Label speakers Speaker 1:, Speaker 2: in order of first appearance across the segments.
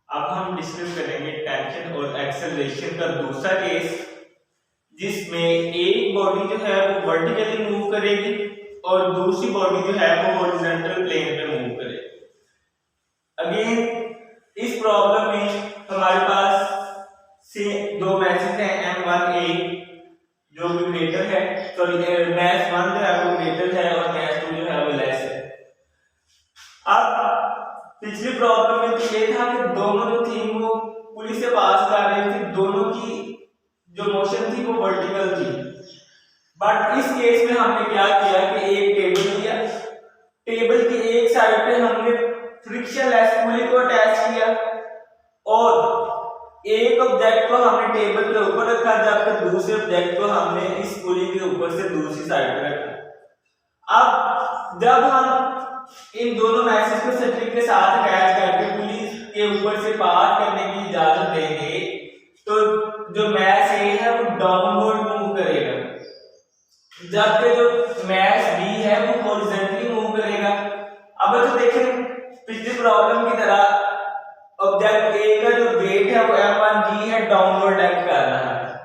Speaker 1: अब हम डिस्कस करेंगे टेंशन और एक्सेलरेशन का दूसरा केस, जिसमें एक बॉडी जो है वो वर्टिकली मूव करेगी और दूसरी बॉडी जो है वो हॉरिजॉन्टल प्लेन पे मूव करेगी। अगेन इस प्रॉब्लम में हमारे पास से दो मैसेज हैं, m1a जो कि ग्रेटर है, सॉरी मैस 1 जो है वो ग्रेटर है और मैस 2 जो है वो लेस है। अब पिछली प्रॉब्लम में तो ये था कि दोनों जो थी वो पुली से पास कर रही थी, दोनों की जो मोशन थी वो वर्टिकल थी। बट इस केस में हमने क्या किया कि एक टेबल लिया, टेबल की एक साइड पे हमने फ्रिक्शन लेस पुली को अटैच किया और एक ऑब्जेक्ट को हमने टेबल के ऊपर रखा, जबकि दूसरे ऑब्जेक्ट को हमने इस पुली के ऊपर से दूसरी साइड पे रखा। अब जब हम इन दोनों मैसेज को स्ट्रिंग के साथ अटैच करके पुली के ऊपर से पास करने की इजाजत देंगे तो जो मैस ए है वो डाउनवर्ड मूव करेगा, जबकि जो मैस बी है वो हॉरिजॉन्टली मूव करेगा। अब तो देखें पिछली प्रॉब्लम की तरह ऑब्जेक्ट ए का जो वेट है वो m1g है, डाउनवर्ड एक्ट कर रहा है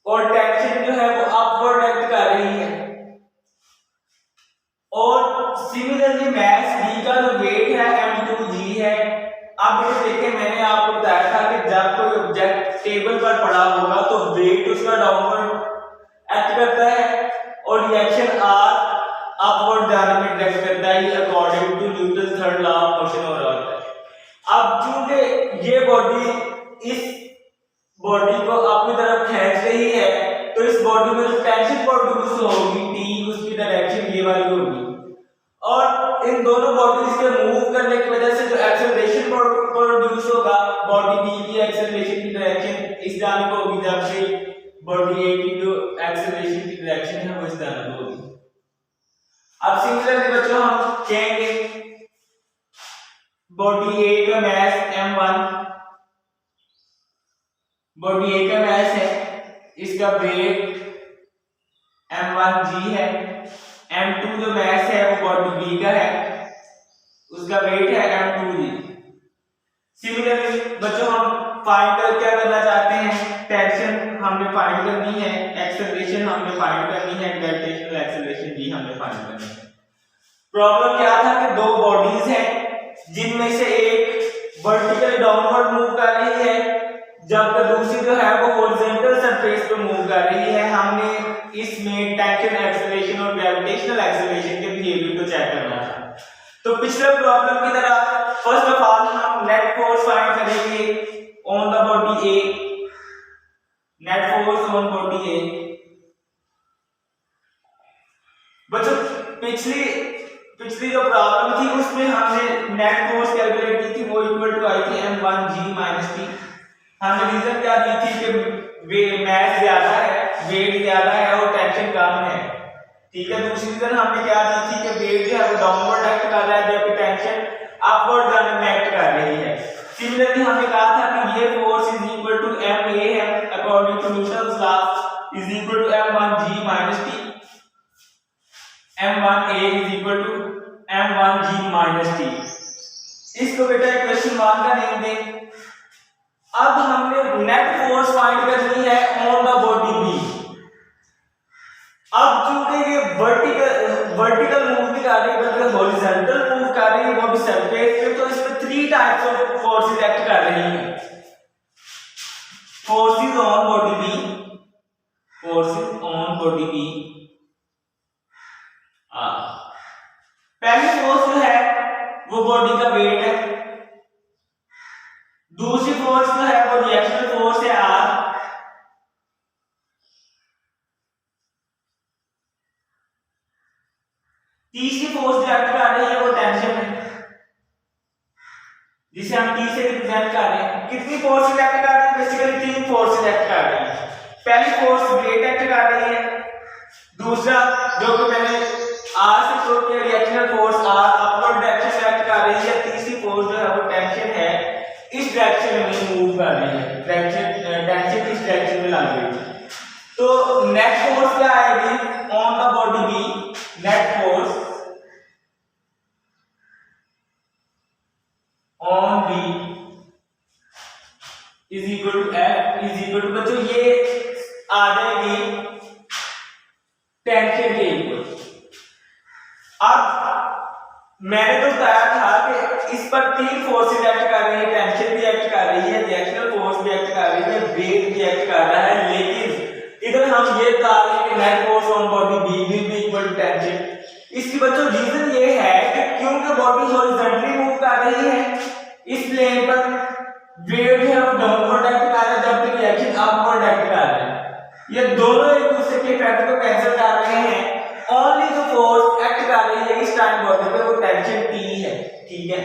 Speaker 1: और टेंशन जो है वो अपवर्ड एक्ट कर रही है। और सिमिलरली मैस बी का जो वेट है m2g है। अब ये देखें मैंने आपको बताया था कि जब कोई ऑब्जेक्ट टेबल पर पड़ा होगा तो वेट उसका डाउनवर्ड एक्ट करता है और रिएक्शन r अपवर्ड जाने में डायरेक्ट करता है, ये according to Newton third law of motion हो रहा है। अब चूंकि ये बॉडी इस बॉडी को अपनी तरफ खींच रही है तो इस बॉडी में जो टेंशन प्रोड्यूस होगी t उसकी डायरेक्शन ये वाली होगी और इन दोनों बॉडीज के मूव करने की वजह से जो एक्सेलरेशन प्रोड्यूस होगा बॉडी b की एक्सेलरेशन की डायरेक्शन इस जानिब होगी, जबकि बॉडी a की जो एक्सेलरेशन की डायरेक्शन है वो इस जानिब होगी। अब सिमिलरली बच्चों हम कहेंगे बॉडी ए का मैस m1, बॉडी ए का मैस है, इसका वेट m1g है, m2 जो मैस है वो बॉडी बी का है, उसका वेट है m2g। सिमिलरली बच्चों हम फाइंड क्या करना चाहते हैं, टेंशन हमने फाइंड करनी है, एक्सेलरेशन हमने फाइंड करनी है, ग्रेविटेशनल एक्सेलरेशन भी हमने फाइंड करनी है। प्रॉब्लम क्या था कि दो बॉडीज हैं जिनमें से एक वर्टिकल डाउनवर्ड मूव कर रही है जबकि दूसरी जो है वो हॉरिजॉन्टल सरफेस पे मूव कर रही है। हमने इसमें टेंशन एक्सेलरेशन और ग्रेविटेशनल एक्सेलरेशन के बिहेवियर को चेक करना था। तो पिछले प्रॉब्लम की तरह फर्स्ट ऑफ ऑल हम नेट फोर्स फाइंड करेंगे on the body A, net force on body A. बच्चों पिछली जो प्रॉब्लम थी उसमें हमने नेट फोर्स कैलकुलेट की थी, वो इक्वल टू आई थी m1g - t। हमने रीजन क्या दी थी कि मैस ज्यादा है, वेट ज्यादा है और टेंशन कम है, ठीक है। दूसरी रीजन हमने क्या दी थी कि वेट जो है वो डाउनवर्ड एक्ट कर रहा है जबकि टेंशन अपवर्ड जाने में एक्ट कर रही है। सिमिलरली हमने कहा था कि ये force is equal to ma है according to Newton's law is equal to m1g - t, m1a is equal to m1g minus t। इसको बेटा इक्वेशन 1 का नेम दें। अब हमने नेट फोर्स फाइंड करनी है ऑन द बॉडी बी। अब चूंकि ये वर्टिकल मूव भी कर रही है बल्कि हॉरिजॉन्टल मूव कर रही है वो भी सरफेस पे, तो इसमें 3 टाइप्स ऑफ फोर्सेस एक्ट कर रही हैं। Forces on body B, forces on body B. पहली फोर्स जो है वो बॉडी का वेट है, दूसरी फोर्स जो है वो रिएक्शनल फोर्स है R, तीसरी फोर्स जो एक्ट कर रही है वो टेंशन है जिसे हम T से रिप्रेजेंट कर रहे हैं। कितनी फोर्सेस एक्ट कर रही है, बेसिकली 3 फोर्सेस एक्ट कर रही है। पहली फोर्स वेट एक्ट कर रही है, दूसरा जो कि मैंने R से प्रूव किया reactional force R upward direction में एक्ट कर रही है, तीसरी फोर्स जो है वो टेंशन है इस डायरेक्शन में मूव कर रही है, टेंशन इस डायरेक्शन में लग रही है। तो नेट फोर्स क्या आएगी on the body B, net force on B is equal to F is equal to बच्चों ये आ जाएगी टेंशन के इक्वल। अब मैंने तो बताया था कि इस पर तीन फोर्सेस एक्ट कर रही है, टेंशन भी एक्ट कर रही है, रिएक्शनल फोर्स भी एक्ट कर रही है, वेट भी एक्ट कर रहा है, लेकिन इधर हम ये बता रहे हैं कि net force on body B will be equal to tension. इसकी बच्चों रीजन ये है कि क्योंकि बॉडी हॉरिजॉन्टली मूव कर रही है इस प्लेन पर, वेट है वो डाउनवर्ड एक्ट कर रहा है जबकि रिएक्शन अपवर्ड एक्ट कर रहा है। ये दोनों एक दूसरे के इफेक्ट को कैंसिल कर रहे हैं। ओनली जो फोर्स एक्ट कर रही है इस टाइम बॉडी पे वो टेंशन टी है, ठीक है।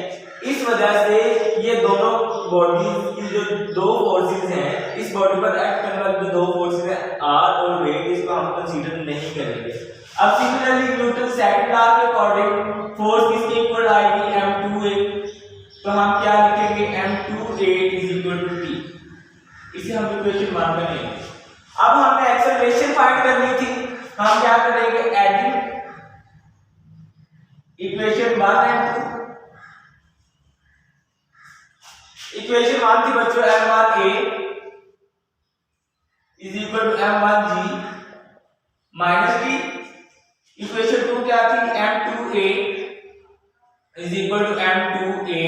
Speaker 1: इस वजह से ये दोनों बॉडीज की जो दो फोर्सेस हैं इस बॉडी पर एक्ट करने वाली जो दो फोर्सेस हैं आर और वेट, इसको हम कंसीडर नहीं करेंगे। अब सिमिलरली न्यूटन सेकंड लॉ के अकॉर्डिंग फोर्स किसके इक्वल आएगी m2a, तो हम क्या लिखेंगे m2a is equal to t, इसे हम इक्वेशन 1 करेंगे। अब हमने एक्सेलरेशन फाइंड करनी थी, हम क्या करेंगे एडिंग इक्वेशन 1 एंड 2। इक्वेशन 1 थी बच्चों m1a is equal to m1g minus t। Equation 2 क्या थी m2a is equal to m2a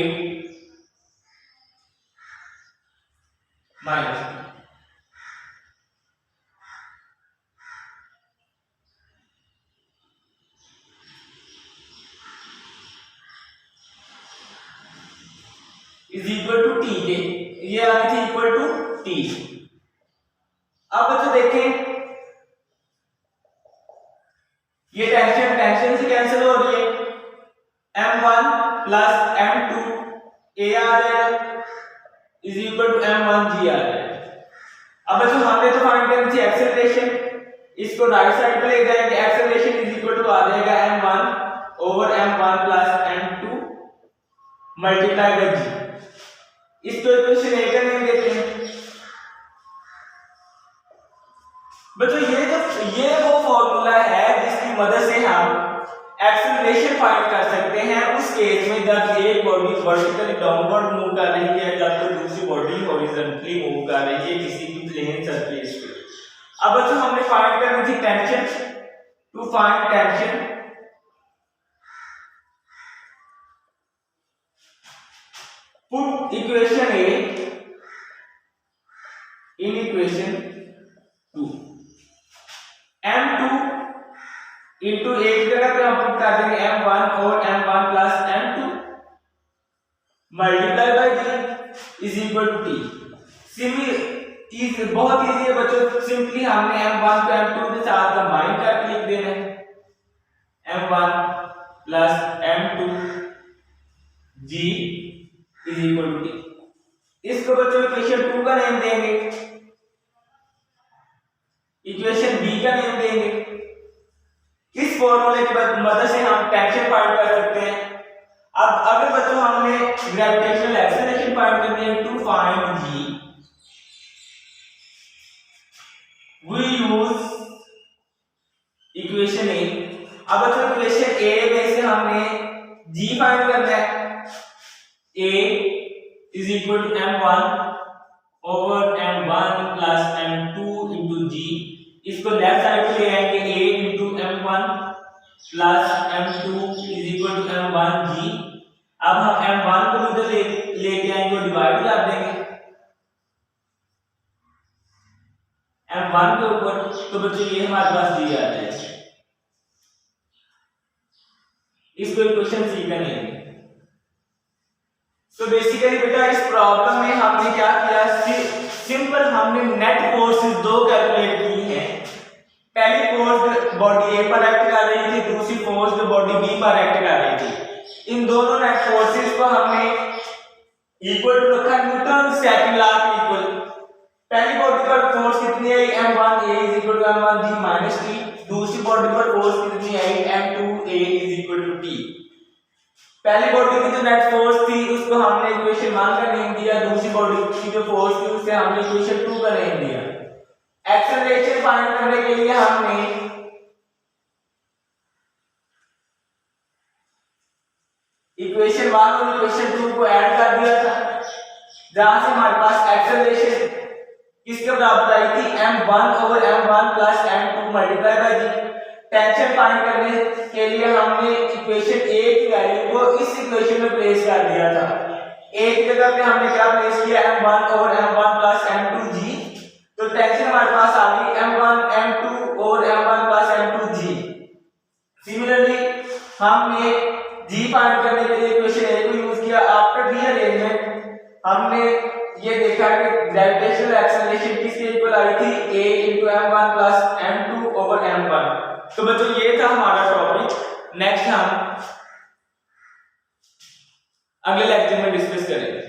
Speaker 1: minus t। Is equal to T के, ये आ रही थी इक्वल टू टी। अब बच्चों देखें ये टेंशन से कैंसिल हो रही है, m1 प्लस m2 a आ जाएगा is equal to m1 g आ जाएगा। अब बच्चों हमने तो फाइंड करनी थी एक्सेलरेशन, इसको राइट साइड पे ले जाएंगे, एक्सेलरेशन इज इक्वल टू आ जाएगा m1 over m1 plus m2 multiply by g। इसको इक्वेशन ए का नेम देते हैं। बच्चों ये वो फॉर्मूला है जिसकी मदद से हम एक्सेलरेशन फाइंड कर सकते हैं उस केस में जब एक बॉडी वर्टिकली डाउनवर्ड मूव कर रही है जबकि दूसरी बॉडी हॉरिजॉन्टली मूव कर रही है किसी भी प्लेन सरफेस पे। अब बच्चों हमने फाइंड करनी थी tension, to find tension put equation A in equation 2, m2 into A की जगह पे हम पुट कर देंगे m1 और m1 plus m2 multiply by g is equal to t। बहुत इजी है बच्चों, सिंपली हमने m1 को m2 के साथ कंबाइन करके लिख देना है m1 plus m2 g is equal to T. इसको बच्चों इक्वेशन 2 का नेम देंगे, इक्वेशन बी का नेम देंगे। इस फॉर्मूले की मदद से हम टेंशन फाइंड कर सकते हैं। अब अगर बच्चों हमने ग्रेविटेशनल एक्सेलरेशन फाइंड करनी है to find g, we use equation A. अब बच्चों इक्वेशन ए में से हमने जी फाइंड करना है, A is equal to m1 over m1 plus m2 into g। इसको लेफ्ट साइड पे ले आएंगे a into m1 plus m2 is equal to m1 g। अब हम m1 को इधर लेके आएंगे और डिवाइड कर देंगे m1 के ऊपर, तो बच्चों ये हमारे पास g आ जाएगा। इसको इक्वेशन सी का नेम है। तो बेसिकली बेटा इस प्रॉब्लम में हमने क्या किया, सिंपल हमने नेट फोर्सेस दो कैलकुलेट की हैं। पहली फोर्स बॉडी ए पर एक्ट कर रही थी, दूसरी फोर्स जो बॉडी बी पर एक्ट कर रही थी। इन दोनों नेट फोर्सेस को हमने इक्वल टू रखा न्यूटन सेकंड लॉ के इक्वल। पहली बॉडी पर फोर्स कितनी आई m1a is equal to m1g minus t, दूसरी बॉडी पर फोर्स कितनी आई m2a is equal to t। पहली बॉडी की जो नेट फोर्स थी उसको हमने इक्वेशन 1 का नेम दिया, दूसरी बॉडी की जो फोर्स थी उसे हमने इक्वेशन 2 का नेम दिया। एक्सेलरेशन फाइंड करने के लिए हमने इक्वेशन 1 और इक्वेशन 2 को ऐड कर दिया था, जहां से हमारे पास एक्सेलरेशन किसके बराबर आई थी, m1 over m1 plus m2 multiply by g। Tension find करने के लिए हमने इक्वेशन a की वैल्यू को इस इक्वेशन में प्लेस कर दिया था। a की जगह पे हमने क्या प्लेस किया, m1 over m1 plus m2 g। तो टेंशन हमारे पास आ गई m1 m2 over m1 plus m2 g। Similarly हमने g फाइंड करने के लिए इक्वेशन a को यूज किया। आफ्टर रीअरेंजमेंट हमने ये देखा कि ग्रेविटेशनल एक्सेलरेशन किसके इक्वल आई थी, a into m1 plus m2 over m1। तो बच्चों ये था हमारा टॉपिक। नेक्स्ट हम अगले लेक्चर में डिस्कस करेंगे।